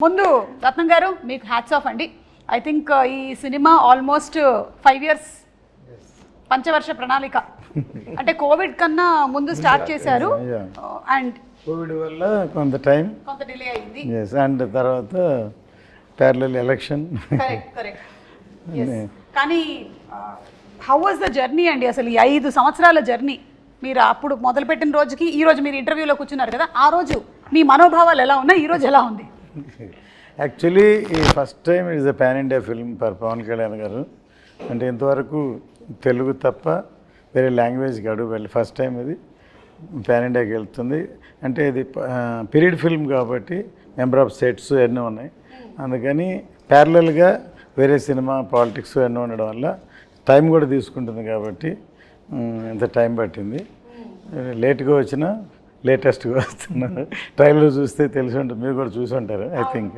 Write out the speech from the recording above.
ముందు రత్నం గారు మీకు హ్యాట్స్ ఆఫ్ అండి. ఐ థింక్ ఈ సినిమా ఆల్మోస్ట్ 5 years పంచవర్ష ప్రణాళిక అంటే కోవిడ్ కన్నా ముందు స్టార్ట్ చేశారు అండ్ కోవిడ్ వల్ల కొంత డిలే అయింది. అండ్ తర్వాత ప్యారలల్ ఎలక్షన్. కరెక్ట్. కానీ హౌ వాజ్ ద జర్నీ అండి? అసలు ఈ 5 సంవత్సరాల జర్నీ మీరు అప్పుడు మొదలుపెట్టిన రోజుకి ఈ రోజు మీరు ఇంటర్వ్యూలో కూర్చున్నారు కదా, ఆ రోజు మీ మనోభావాలు ఎలా ఉన్నాయి, ఈ రోజు ఎలా ఉంది? యాక్చువల్లీ ఈ first time it is a pan India film for Pawan Kalyan గారు. అంటే ఇంతవరకు తెలుగు తప్ప వేరే లాంగ్వేజ్కి అడుగు వెళ్ళి ఫస్ట్ టైం ఇది పాన్ ఇండియాకి వెళ్తుంది. అంటే ఇది పీరియడ్ ఫిల్మ్ కాబట్టి మెంబర్ ఆఫ్ సెట్స్ ఎన్నో ఉన్నాయి, అందుకని ప్యారలల్గా వేరే సినిమా పాలిటిక్స్ ఎన్నో ఉండడం వల్ల టైం కూడా తీసుకుంటుంది కాబట్టి ఇంత టైం పట్టింది. లేట్గా వచ్చినా లేటెస్ట్గా వస్తున్నారు. ట్రైలర్ చూస్తే తెలిసి ఉంటుంది, మీరు కూడా చూసి ఉంటారు ఐ థింక్.